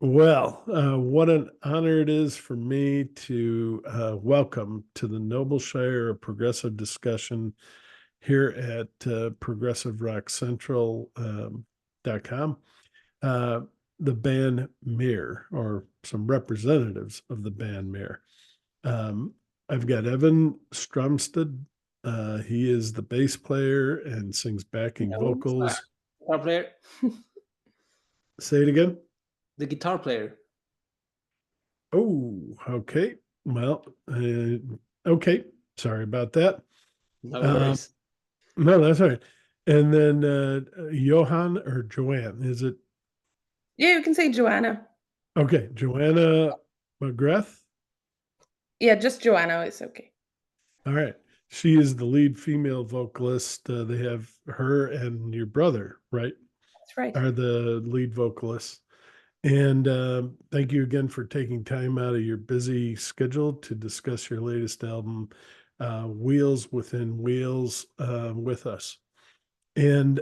Well, what an honor it is for me to welcome to the Nobleshire a Progressive Discussion here at ProgressiveRockCentral.com. The band MEER, or some representatives of the band MEER. Um, I've got Evan Stromstad. He is the bass player and sings backing No, sorry. vocals. Guitar player. Say it again. The guitar player. Oh, okay. Well, okay. Sorry about that. No Um, worries. no, that's all right. And then Johan or Joanne, is it? Yeah, you can say Joanna. Okay, Joanna McGrath. Yeah, just Joanna is okay. All right. She is the lead female vocalist. They have her and your brother, right? That's right. Are the lead vocalists. And thank you again for taking time out of your busy schedule to discuss your latest album, Wheels Within Wheels, with us. And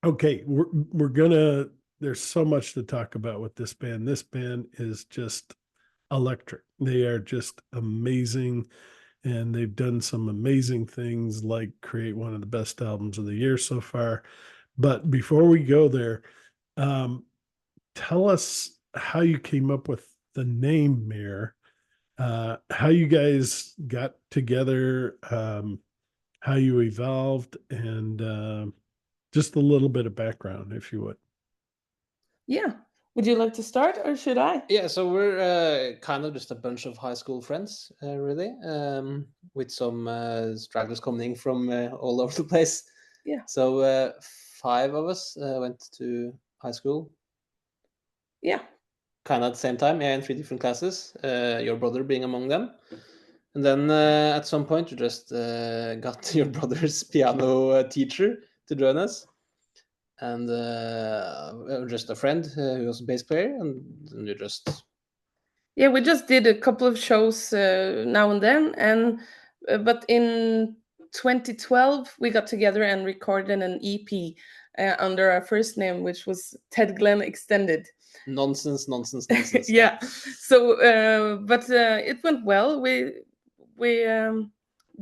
okay, we're gonna. There's so much to talk about with this band. This band is just electric. They are just amazing, and they've done some amazing things, like create one of the best albums of the year so far. But before we go there, um, tell us how you came up with the name MEER, how you guys got together, how you evolved, and just a little bit of background, if you would. Yeah. Would you like to start or should I? Yeah, so we're kind of just a bunch of high school friends, really, with some stragglers coming from all over the place. Yeah. So five of us went to high school Yeah. kind of at the same time, yeah, in three different classes, your brother being among them. And then at some point, you just got your brother's piano teacher to join us. And just a friend who was a bass player, and you just Yeah, we just did a couple of shows now and then, and but in 2012 we got together and recorded an EP under our first name, which was Ted Glenn Extended. nonsense. Yeah. So, but it went well. We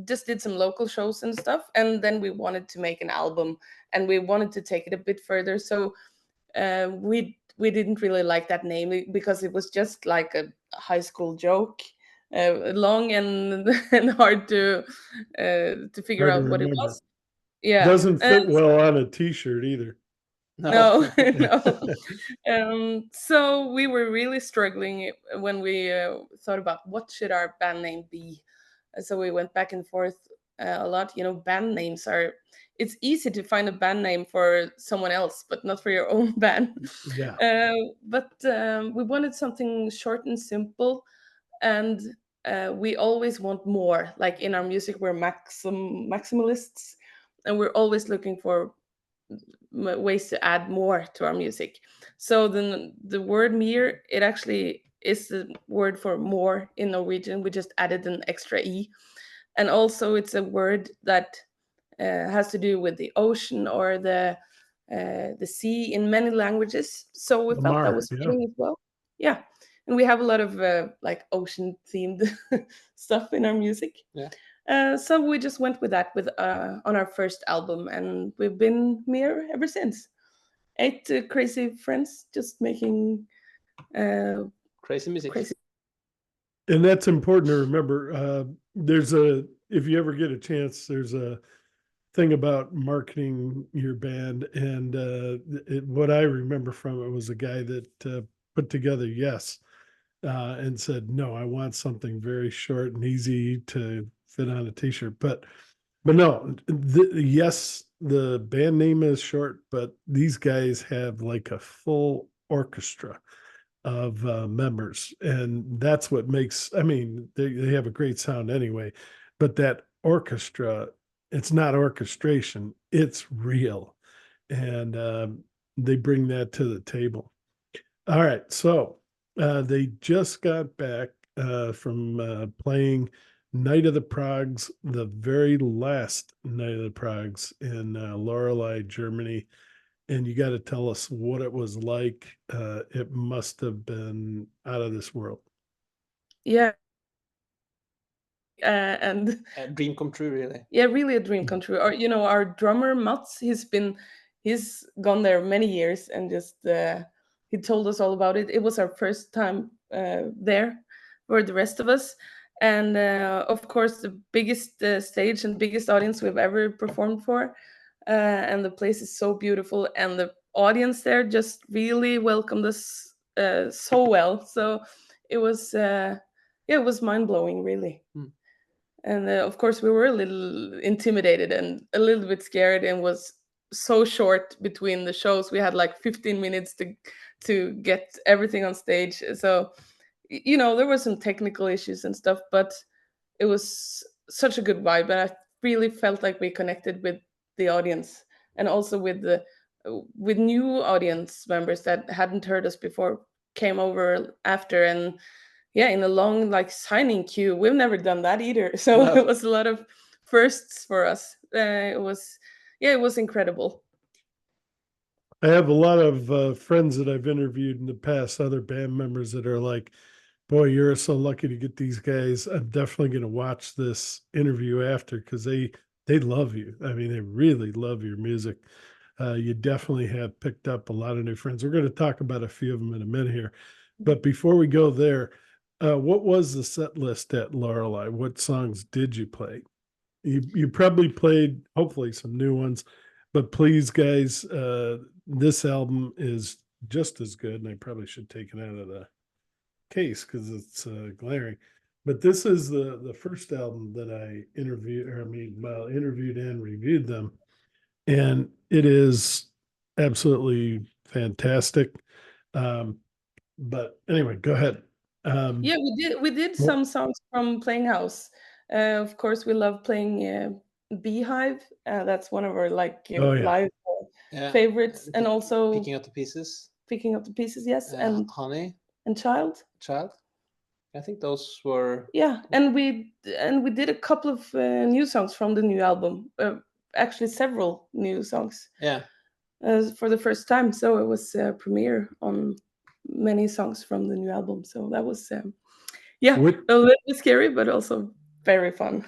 just did some local shows and stuff, and then we wanted to make an album, and we wanted to take it a bit further. So we didn't really like that name because it was just like a high school joke, long and and hard to figure Hard to out what it remember. was. Yeah. Doesn't fit well on a T-shirt either. No. No, no. So we were really struggling when we thought about what should our band name be. So we went back and forth a lot. You know, band names are. It's easy to find a band name for someone else, but not for your own band. Yeah. But we wanted something short and simple, and we always want more. Like in our music, we're maximalists, and we're always looking for ways to add more to our music. So the word "mir" it actually is the word for more in Norwegian. We just added an extra e, and also it's a word that has to do with the ocean or the sea in many languages. So we felt that Lamar, was yeah. fitting as well. Yeah, and we have a lot of like ocean themed stuff in our music. Yeah. So we just went with that with on our first album, and we've been MEER ever since. Eight crazy friends just making Crazy music. crazy. And that's important to remember. If you ever get a chance, there's a thing about marketing your band. And what I remember from it was a guy that put together Yes and said, no, I want something very short and easy to fit on a T-shirt. But no, yes, the band name is short, but these guys have like a full orchestra of members, and that's what makes. I mean, they have a great sound anyway, but that orchestra, it's not orchestration; it's real, and they bring that to the table. All right, so they just got back from playing Night of the Progs, the very last Night of the Progs in Lorelei, Germany, and you got to tell us what it was like. It must have been out of this world. Yeah. And A dream come true, really. yeah, really a dream come true. Or our drummer Mats, he's gone there many years, and just he told us all about it. It was our first time there for the rest of us, and of course the biggest stage and biggest audience we've ever performed for, and the place is so beautiful, and the audience there just really welcomed us so well. So it was yeah, it was mind blowing, really. Mm. And of course we were a little intimidated and a little bit scared, and was so short between the shows. We had like 15 minutes to get everything on stage. So there were some technical issues and stuff, but it was such a good vibe, and I really felt like we connected with the audience, and also with new audience members that hadn't heard us before, came over after. And yeah, in a long like signing queue. We've never done that either. So No. it was a lot of firsts for us. It was incredible. I have a lot of friends that I've interviewed in the past, other band members that are like, boy, you're so lucky to get these guys. I'm definitely going to watch this interview after because they love you. I mean, they really love your music. You definitely have picked up a lot of new friends. We're going to talk about a few of them in a minute here. But before we go there, what was the set list at Lorelei? What songs did you play? You probably played, hopefully, some new ones, but please, guys, this album is just as good, and I probably should take it out of the case because it's glaring. But this is the first album that I interviewed and reviewed them, and it is absolutely fantastic. But anyway, go ahead. Yeah, we did some songs from Playing House. Of course, we love playing Beehive. That's one of our like Oh, yeah. live Yeah. favorites, and also Picking up the pieces. Picking Up the Pieces. Yes, and Honey, Child. Child. I think those were. Yeah, and we did a couple of new songs from the new album. Actually, several new songs. Yeah. For the first time. So it was a premiere on many songs from the new album. So that was yeah, a little bit scary, but also very fun.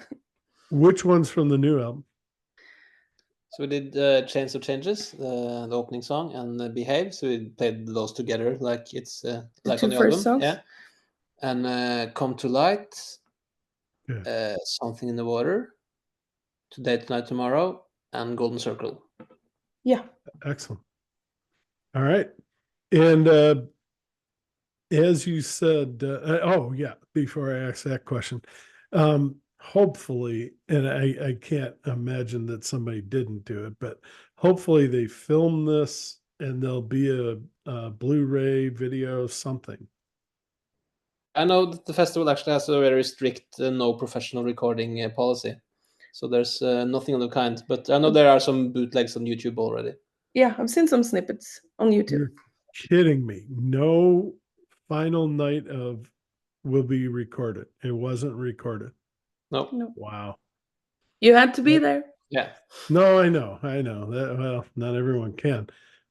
Which ones from the new album? So we did Chains of Changes, the opening song, and Behave. So we played those together, like it's like two on the first album. songs. Yeah. And Come to Light, Yeah. Something in the Water, Today, Tonight, Tomorrow, and Golden Circle. Yeah. Excellent. All right. And as you said, oh yeah, before I ask that question, hopefully, and I can't imagine that somebody didn't do it, but hopefully they film this and there'll be a Blu-ray video, something. I know that the festival actually has a very strict no professional recording policy. So there's nothing of the kind. But I know there are some bootlegs on YouTube already. Yeah, I've seen some snippets on YouTube. You're kidding me. No final night of will be recorded. It wasn't recorded. No. Wow. You had to be there. Yeah. No, I know. That, well, not everyone can.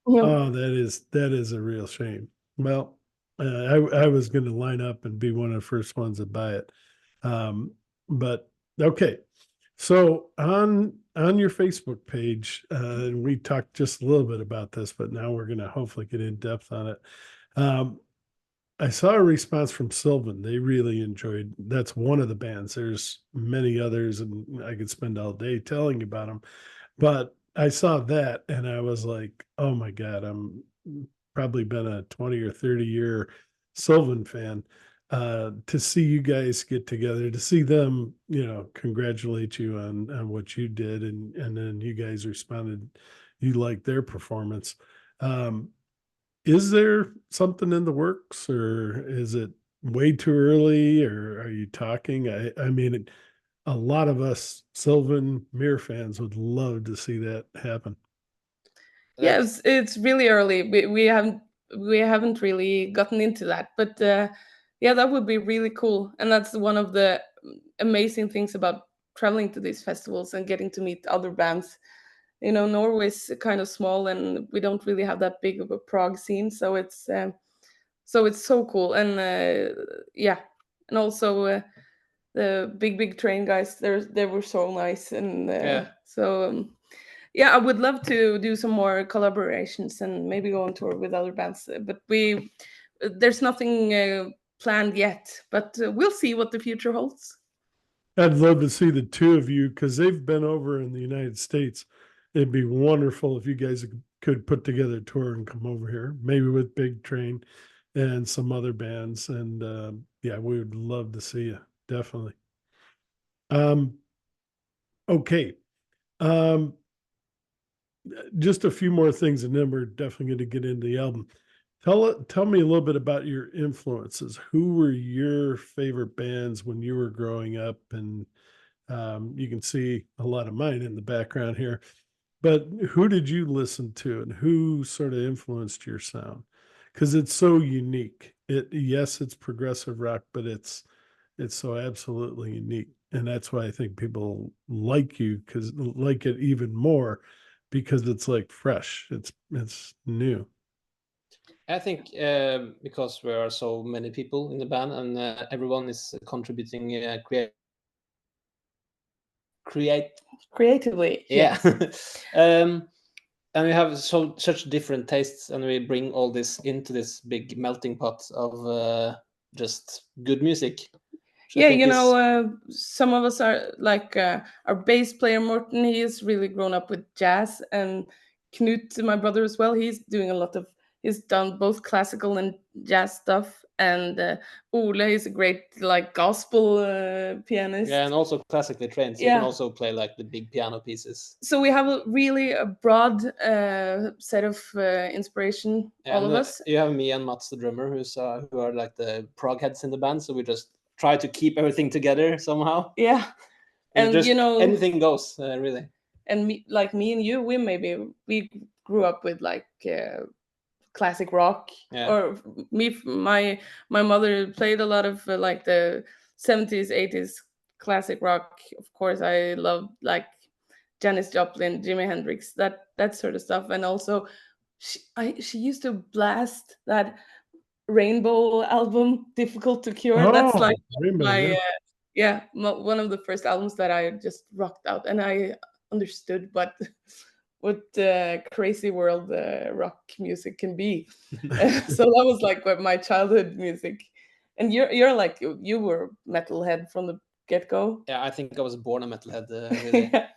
Yeah. Oh, that is a real shame. Well, I was going to line up and be one of the first ones to buy it. But okay. So on your Facebook page, and we talked just a little bit about this, but now we're going to hopefully get in depth on it. I saw a response from Sylvan. They really enjoyed. That's one of the bands. There's many others, and I could spend all day telling you about them. But I saw that, and I was like, "Oh my God, I'm probably been a 20 or 30-year Sylvan fan." To see you guys get together, to see them, congratulate you on what you did, and then you guys responded, you liked their performance. Is there something in the works, or is it way too early, or are you talking? I mean, a lot of us Sylvan MEER fans would love to see that happen. Yes, it's really early. We haven't really gotten into that, but yeah, that would be really cool. And that's one of the amazing things about traveling to these festivals and getting to meet other bands. Norway's kind of small, and we don't really have that big of a prog scene, so it's so cool. And yeah, and also the big train guys, they were so nice. And Yeah. so yeah, I would love to do some more collaborations and maybe go on tour with other bands, but there's nothing planned yet, but we'll see what the future holds. I'd love to see the two of you because they've been over in the United States. It'd be wonderful if you guys could put together a tour and come over here, maybe with Big Train and some other bands. And yeah, we would love to see you, definitely. Um, okay. Um, just a few more things, and then we're definitely going to get into the album. Tell me a little bit about your influences. Who were your favorite bands when you were growing up? And you can see a lot of mine in the background here. But who did you listen to, and who sort of influenced your sound? Because it's so unique. Yes, it's progressive rock, but it's so absolutely unique, and that's why I think people like you, because like it even more, because it's like fresh. It's new. I think because there are so many people in the band, and everyone is contributing Creatively, yeah. yes. And we have such different tastes, and we bring all this into this big melting pot of just good music. Yeah, some of us are like our bass player Morten. He is really grown up with jazz, and Knut, my brother as well. He's done both classical and jazz stuff. And Ole is a great like gospel pianist. Yeah, and also classically trained, so you can also play like the big piano pieces. So we have a broad set of inspiration, all of us. You have me and Mats, the drummer, who are like the prog heads in the band. So we just try to keep everything together somehow. Yeah, and just anything goes, really. And me and you, we grew up with like classic rock. Yeah. Or my mother played a lot of like the 70s, 80s classic rock. Of course, I love like Janis Joplin, Jimi Hendrix, that sort of stuff. And also, she used to blast that Rainbow album, Difficult to Cure. That's like Rainbow, one of the first albums that I just rocked out, and I understood what crazy world rock music can be. So that was like my childhood music. And you're like, you were metalhead from the get-go. Yeah, I think I was born a metalhead, really. Yeah.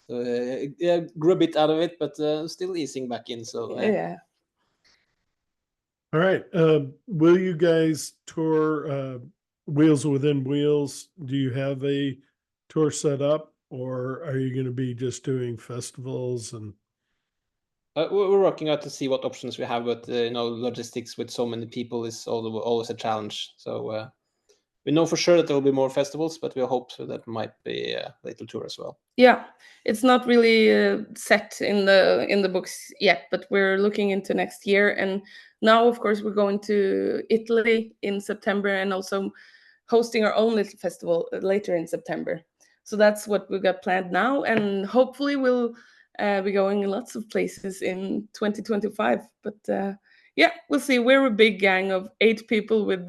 So yeah, grew a bit out of it, but still easing back in. So yeah. All right. Will you guys tour Wheels Within Wheels? Do you have a tour set up, or are you going to be just doing festivals? And we're working out to see what options we have, but logistics with so many people is always a challenge. So we know for sure that there will be more festivals, but we hope that might be a little tour as well. Yeah, it's not really set in the books yet, but we're looking into next year. And now, of course, we're going to Italy in September, and also hosting our own little festival later in September. So that's what we got planned now, and hopefully we'll be going in lots of places in 2025. But yeah, we'll see. We're a big gang of 8 people with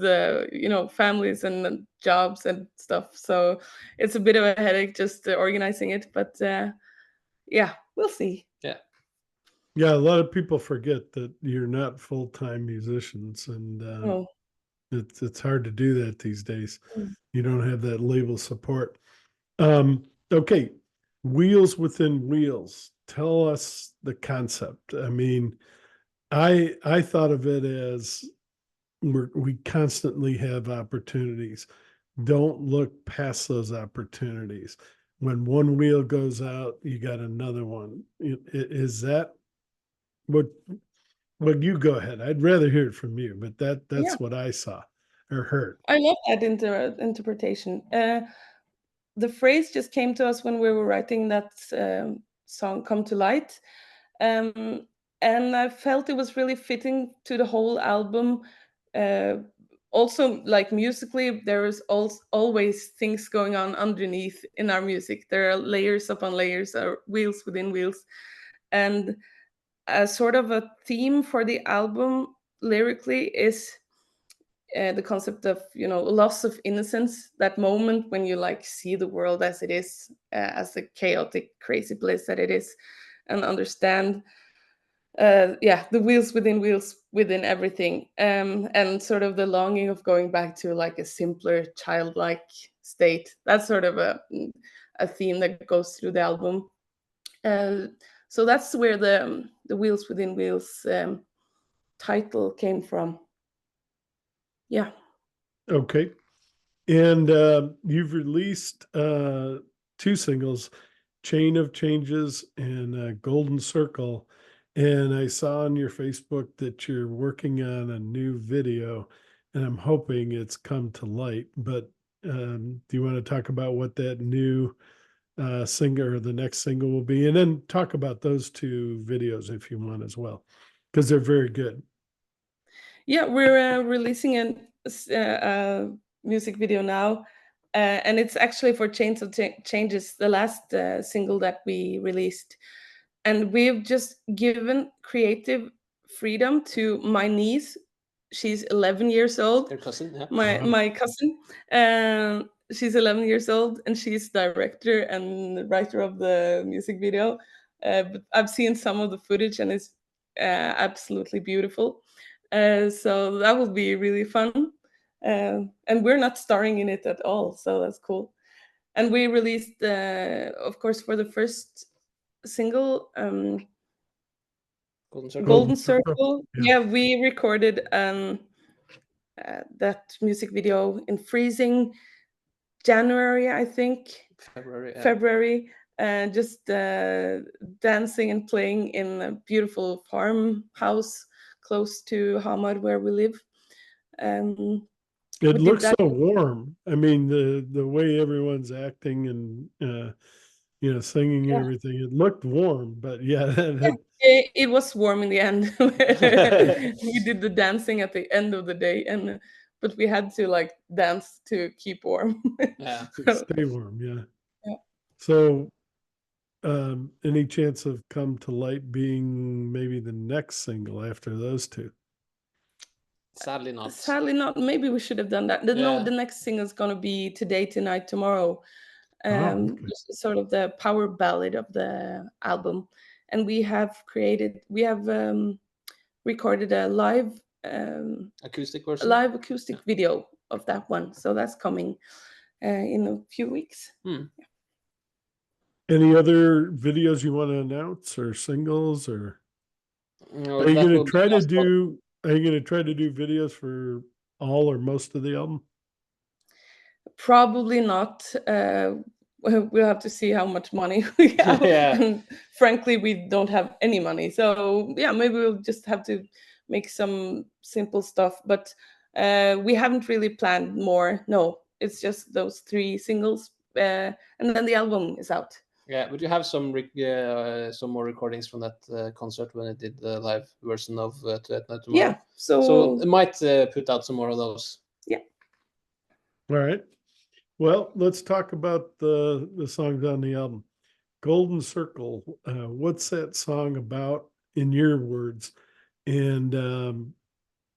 families and jobs and stuff. So it's a bit of a headache just organizing it. But yeah, we'll see. Yeah, a lot of people forget that you're not full-time musicians, and it's hard to do that these days. You don't have that label support. Okay, Wheels Within Wheels. Tell us the concept. I mean, I thought of it as we constantly have opportunities. Don't look past those opportunities. When one wheel goes out, you got another one. Is that what? Well, you go ahead. I'd rather hear it from you, but that's what I saw or heard. I love that interpretation. The phrase just came to us when we were writing that song "Come to Light," and I felt it was really fitting to the whole album. Also, like musically, there is always things going on underneath in our music. There are layers upon layers, or wheels within wheels. And sort of a theme for the album lyrically is the concept of, you know, loss of innocence, that moment when you like see the world as it is, as a chaotic crazy place that it is, and understand yeah, the wheels within everything, and sort of the longing of going back to like a simpler childlike state. That's sort of a theme that goes through the album. uh, so that's where the wheels within wheels title came from. Yeah. Okay. And you've released two singles, Chain of Changes and Golden Circle. And I saw on your Facebook that you're working on a new video, and I'm hoping it's come to light. But do you want to talk about what that new singer or the next single will be? And then talk about those two videos if you want as well, because they're very good. Yeah, we're releasing a music video now, and it's actually for Changes, the last single that we released. And we've just given creative freedom to my niece. She's 11 years old. Your cousin, yeah. My cousin. She's 11 years old, and she's director and writer of the music video. But I've seen some of the footage, and it's absolutely beautiful. So that will be really fun. And we're not starring in it at all, so that's cool. And we released, of course, for the first single, Golden Circle. Golden Circle. Yeah. Yeah, we recorded that music video in freezing January, I think. February. Yeah. February, just dancing and playing in a beautiful farmhouse close to Hamar, where we live. It We did looks that. so warm. I mean, the way everyone's acting and singing and Yeah. everything, it looked warm, but yeah, It was warm in the end. We did the dancing at the end of the day, and but we had to like dance to keep warm. Yeah. stay warm, yeah. Yeah. So, any chance of Come to Light being maybe the next single after those two? Sadly not. Sadly not. Maybe we should have done that. No, Yeah. the next single is gonna be Today, Tonight, Tomorrow. Okay. Just sort of the power ballad of the album. And we have recorded Acoustic a version. live acoustic video of that one. So that's coming in a few weeks. Any other videos you want to announce or singles, or No, are you that going to will be try to last one. do? Are you going to try to do videos for all or most of the album? Probably not. We'll have to see how much money we have. Yeah. And frankly, we don't have any money. So yeah, maybe we'll just have to make some simple stuff. But we haven't really planned more. No, it's just those three singles, and then the album is out. Yeah, but you have some more recordings from that concert when it did the live version of Tonight Tomorrow. Yeah. So it might put out some more of those. Yeah. All right. Well, let's talk about the songs on the album. Golden Circle. What's that song about in your words? And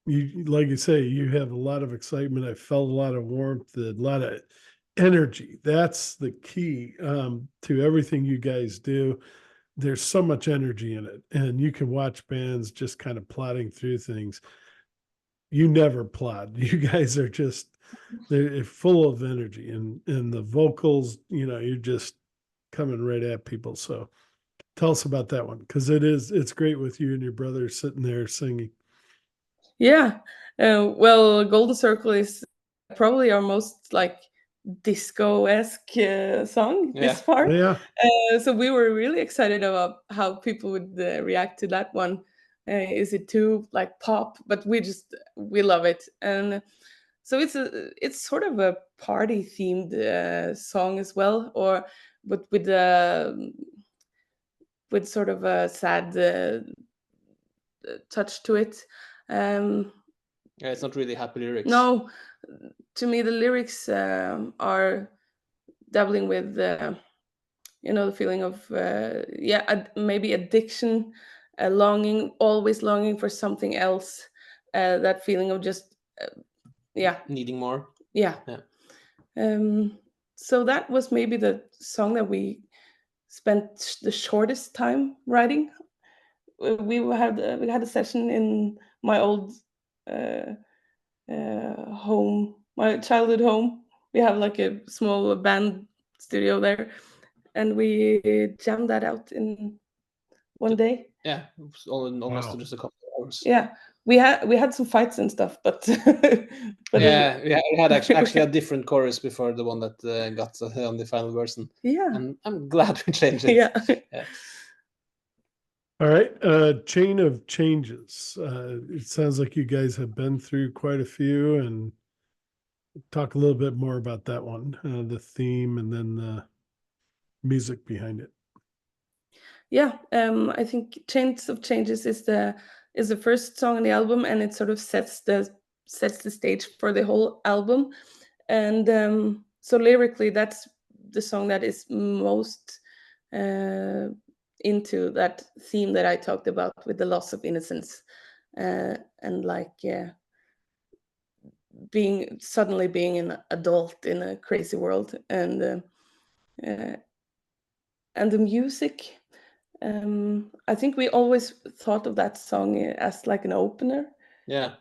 you, like you say, you have a lot of excitement. I felt a lot of warmth, a lot of energy. That's the key to everything you guys do. There's so much energy in it, and you can watch bands just kind of plodding through things. You never plod. You guys are just they're full of energy, and the vocals. You're just coming right at people. So tell us about that one, because it's great with you and your brother sitting there singing. Yeah. Well, Golden Circle is probably our most like disco-esque song this far. Yeah. So we were really excited about how people would react to that one. Is it too like pop? But we love it, and so it's sort of a party themed song as well, but with sort of a sad touch to it. Yeah, it's not really happy lyrics. No, to me the lyrics are dabbling with you know, the feeling of maybe addiction, longing, always longing for something else, that feeling of just Needing more. yeah. Yeah. So that was maybe the song that we spent the shortest time writing. We had a session in my old uh, home, my childhood home. We have like a small band studio there, and we jammed that out in one day. Yeah, it was almost Wow. just a couple of hours. Yeah, we had some fights and stuff, but but Yeah, we had actually a different chorus before the one that got on the final version. yeah, And I'm glad we changed it. yeah. Yeah. All right. Chain of changes. It sounds like you guys have been through quite a few, and talk a little bit more about that one, the theme and then the music behind it. Yeah, I think Chains of Changes is the first song on the album, and it sort of sets the stage for the whole album. And so lyrically, that's the song that is most into that theme that I talked about with the loss of innocence, and like being an adult in a crazy world, uh, and the music. I think we always thought of that song as like an opener. Yeah.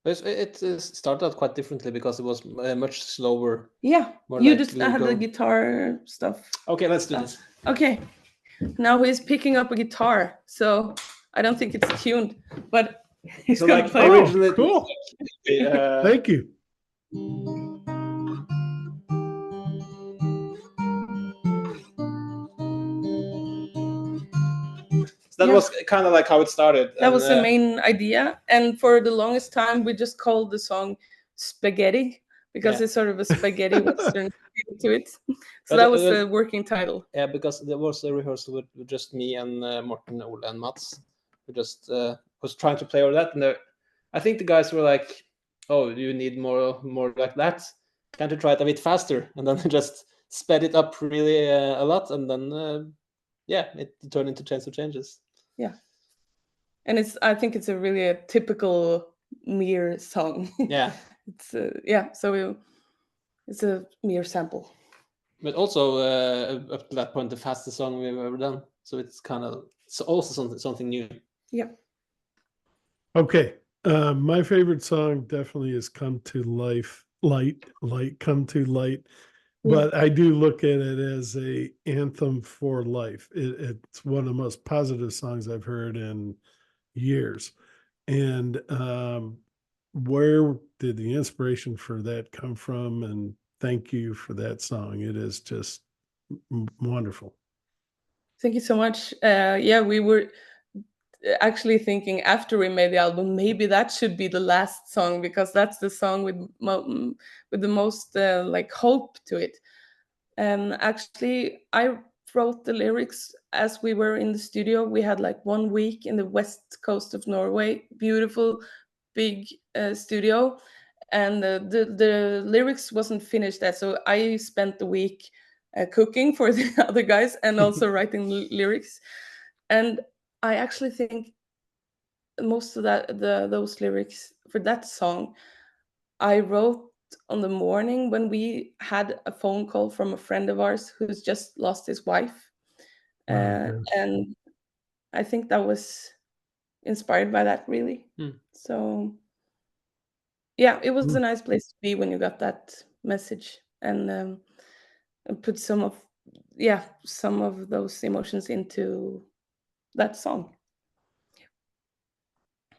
But it started out quite differently because it was much slower. Yeah, More you like just we'll had the go. guitar stuff. Okay, let's do this. Okay, now he's picking up a guitar, so I don't think it's tuned, but he's So gonna like play. originally, Cool. Thank you. that Yeah. was kind of like how it started. That was the main idea, and for the longest time, we just called the song "Spaghetti" because Yeah. it's sort of a spaghetti western feel to it. So But that was the working title. Yeah, because there was a rehearsal with just me and Morten, Ole, and Mats. We just was trying to play over that, and I think the guys were like, "Oh, you need more like that. Can't you try it a bit faster?" And then they just sped it up really a lot, and then it turned into Chains of Changes. Yeah, and I think it's a typical MEER song. Yeah, It's so it's a MEER sample. but also up to that point, the fastest song we've ever done. So it's also something new. Yeah. Okay. My favorite song definitely is Come to Life, Light, Come to Light. But I do look at it as a anthem for life. It's one of the most positive songs I've heard in years. And where did the inspiration for that come from? And thank you for that song. It is just wonderful. Thank you so much. Yeah, we were actually thinking after we made the album, maybe that should be the last song because that's the song with the most like hope to it. Actually, I wrote the lyrics as we were in the studio. We had like 1 week in the west coast of Norway, beautiful, big studio, and the lyrics wasn't finished yet. So I spent the week cooking for the other guys and also writing lyrics. And I actually think most of those lyrics for that song I wrote on the morning when we had a phone call from a friend of ours who's just lost his wife. And I think that was inspired by that, really. So, yeah, it was a nice place to be when you got that message and put some of those emotions into that song.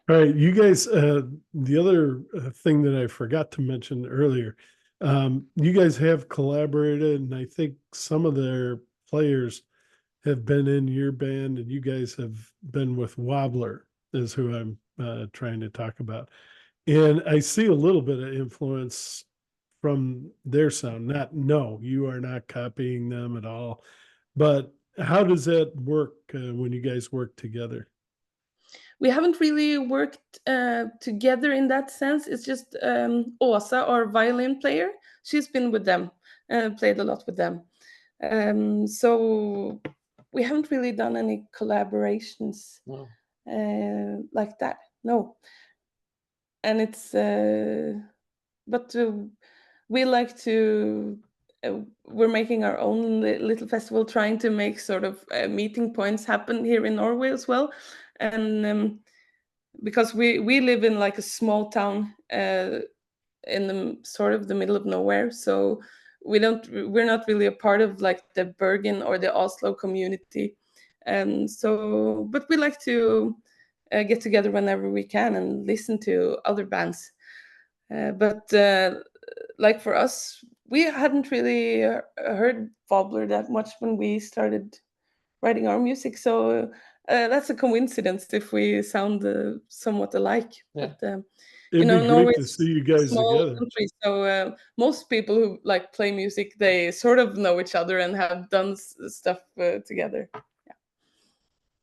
All right, you guys, the other thing that I forgot to mention earlier, you guys have collaborated, and I think some of their players have been in your band, and you guys have been with Wobbler, is who I'm trying to talk about. And I see a little bit of influence from their sound. No, you are not copying them at all. But how does that work when you guys work together? We haven't really worked together in that sense. It's just Åsa, our violin player. She's been with them, played a lot with them. So we haven't really done any collaborations No. like that. No. And it's but we like to we're making our own little festival, trying to make sort of meeting points happen here in Norway as well. And because we live in like a small town in the sort of the middle of nowhere, so we're not really a part of like the Bergen or the Oslo community. And so but we like to get together whenever we can and listen to other bands. But like for us, we hadn't really heard Wobbler that much when we started writing our music. So that's a coincidence if we sound somewhat alike. Yeah. But It'd be Norway great to is see you a guys small together. country, so most people who like play music, they sort of know each other and have done stuff together.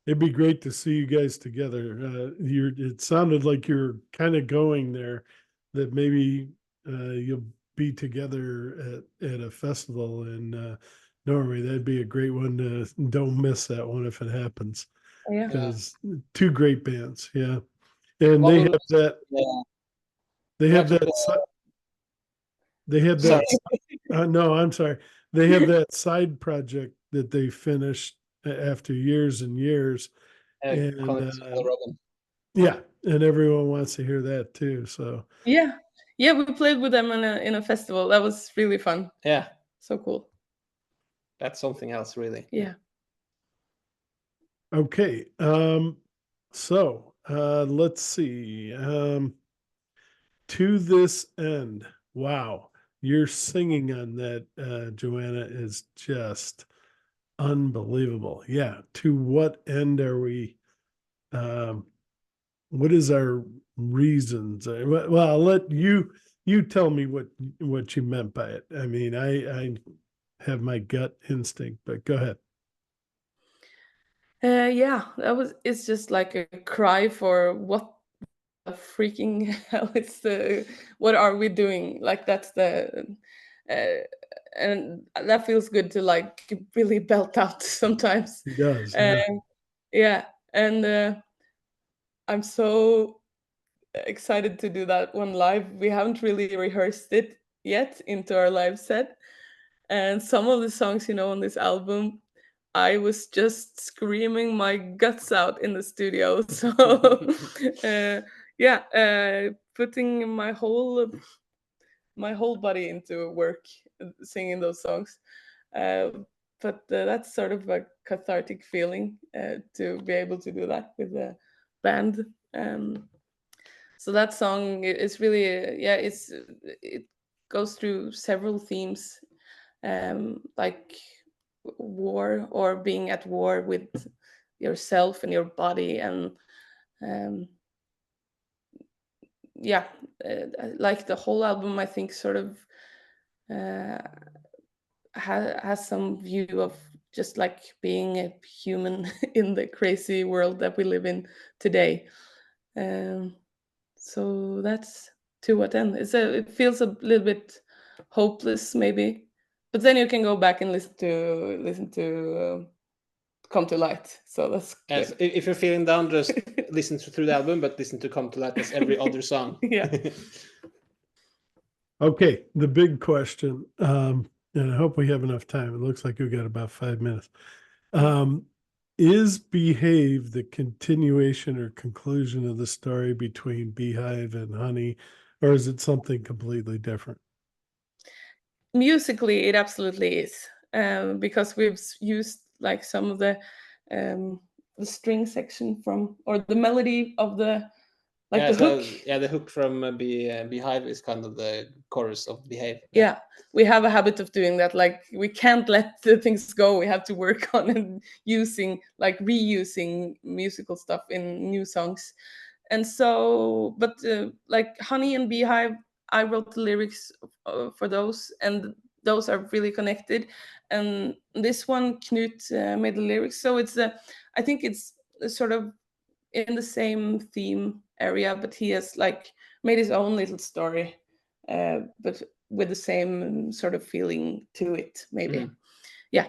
It'd be great to see you guys together. It sounded like you're kind of going there, that maybe you'll be together at a festival in Norway. That'd be a great one. Don't miss that one if it happens, Yeah. because two great bands, yeah. And they Wobbler- have that. Yeah. They have Actually, that. They have Sorry. that. No, I'm sorry. They have that side project that they finished after years and years. And Connect to Robin. yeah, and everyone wants to hear that too. So Yeah, we played with them in a festival. That was really fun. Yeah, So cool. that's something else, really. Yeah. okay, so let's see. To this end, wow, your singing on that, Joanna, is just unbelievable. Yeah. To what end are we? What is our reasons? Well, I'll let you tell me what you meant by it. I mean, I have my gut instinct, but go ahead. Yeah, it's just like a cry for what the freaking hell is the what are we doing? Like that's the uh, and that feels good to like really belt out sometimes. He does, Uh, yeah. yeah, and I'm so excited to do that one live. We haven't really rehearsed it yet into our live set. And some of the songs, on this album, I was just screaming my guts out in the studio. So, yeah, putting my whole body into work singing those songs. Uh, but that's sort of a cathartic feeling to be able to do that with the band. So that song is really, it goes through several themes, like war or being at war with yourself and your body, and um, yeah, like the whole album, I think, sort of uh, has some view of just like being a human in the crazy world that we live in today. Um, so that's to what end. It feels a little bit hopeless, maybe, but then you can go back and listen to Come to Light. So that's Yes, good. if you're feeling down, just listen through the album, but listen to Come to Light as every other song. Yeah. Okay, the big question, and I hope we have enough time. It looks like we've got about 5 minutes. Is Behave the continuation or conclusion of the story between Beehive and Honey, or is it something completely different? Musically, it absolutely is, because we've used like some of the string section from, or the melody of the like Yeah, the so hook. yeah, the hook from Beehive is kind of the chorus of Behave. Yeah, we have a habit of doing that. Like we can't let the things go. We have to work on and reusing musical stuff in new songs. And so, but like Honey and Beehive, I wrote the lyrics for those, and those are really connected. And this one, Knut made the lyrics, so I think it's sort of in the same theme area, but he has like made his own little story, but with the same sort of feeling to it, maybe. yeah.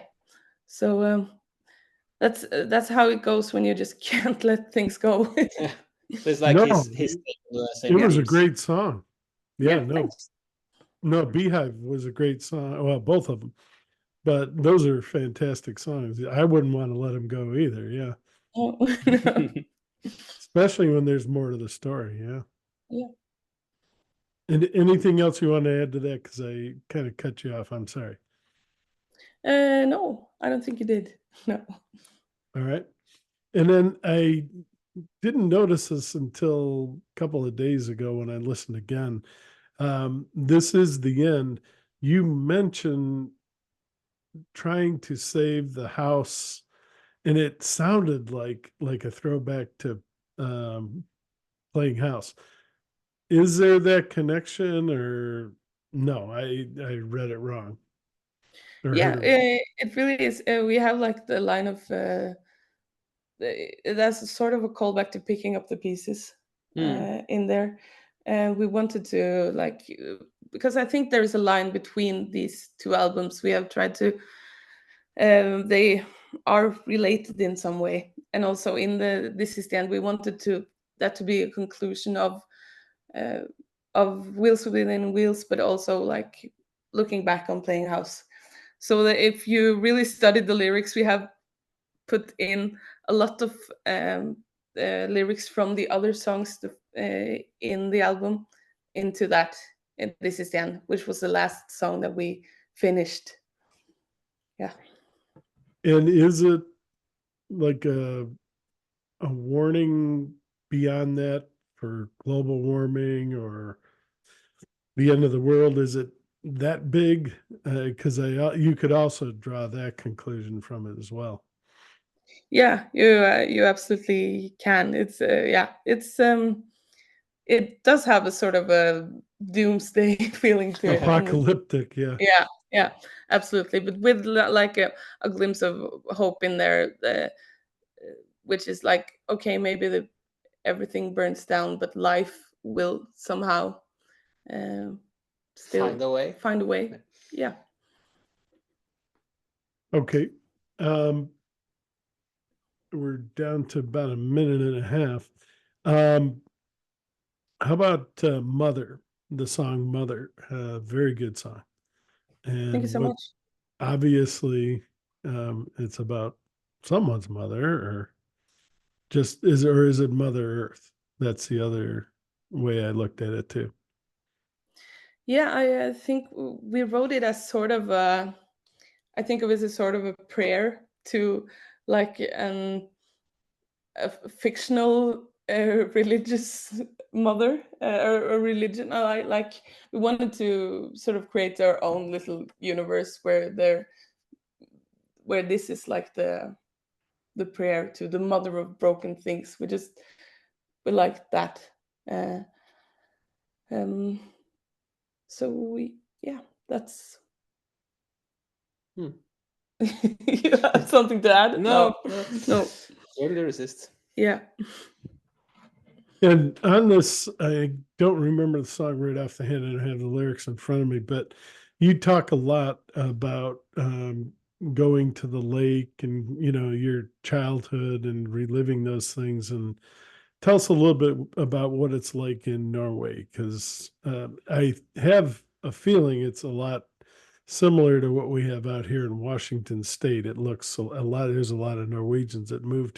So that's how it goes when you just can't let things go. Yeah. So it's like No, his take on the it same was a themes. great song. Yeah, Yeah, no, thanks. no, Beehive was a great song. Well, both of them, but those are fantastic songs. I wouldn't want to let them go either. Yeah, Oh, no. especially when there's more to the story. Yeah. Yeah. And anything else you want to add to that? Because I kind of cut you off. I'm sorry. No, I don't think you did. No. All right. And then I didn't notice this until a couple of days ago when I listened again. This is the end. You mentioned trying to save the house, and it sounded like a throwback to um, playing house. Is there that connection, or no? I read it wrong or Yeah, heard it wrong. it really is. We have like the line of that's a sort of a callback to picking up the pieces in there, and we wanted to like because I think there is a line between these two albums. We have tried to they are related in some way, and also in the This Is the End, we wanted to that to be a conclusion uh, of Wheels Within Wheels, but also like looking back on Playing House. So that if you really studied the lyrics, we have put in a lot of lyrics from the other songs in the album into that. And This Is the End, which was the last song that we finished. Yeah. And is it like a warning beyond that for global warming or the end of the world? Is it that big? Because you could also draw that conclusion from it as well. Yeah, you absolutely can. It's yeah, it does have a sort of a doomsday feeling to it, and Apocalyptic, yeah. yeah, yeah, absolutely. But with like a glimpse of hope in there, which is like, okay, maybe everything burns down, but life will somehow still Find a way. find a way. Yeah. Okay. We're down to about a minute and a half. How about Mother, the song Mother? Very good song. Thank you And so what much. obviously it's about someone's mother, or just is or is it Mother Earth? That's the other way I looked at it too. Yeah, I think we wrote it as sort of a, I think of it as sort of a prayer to like a fictional religious mother or religion. I like we wanted to sort of create our own little universe where this is like the prayer to the mother of broken things. We like that. Uh, um, so we yeah, that's Hmm. you have something to add? No, No. Totally resist. Yeah. And on this, I don't remember the song right off the head. I don't have the lyrics in front of me, but you talk a lot about going to the lake and your childhood and reliving those things. And tell us a little bit about what it's like in Norway, because I have a feeling it's a lot similar to what we have out here in Washington State. It looks a lot. There's a lot of Norwegians that moved here.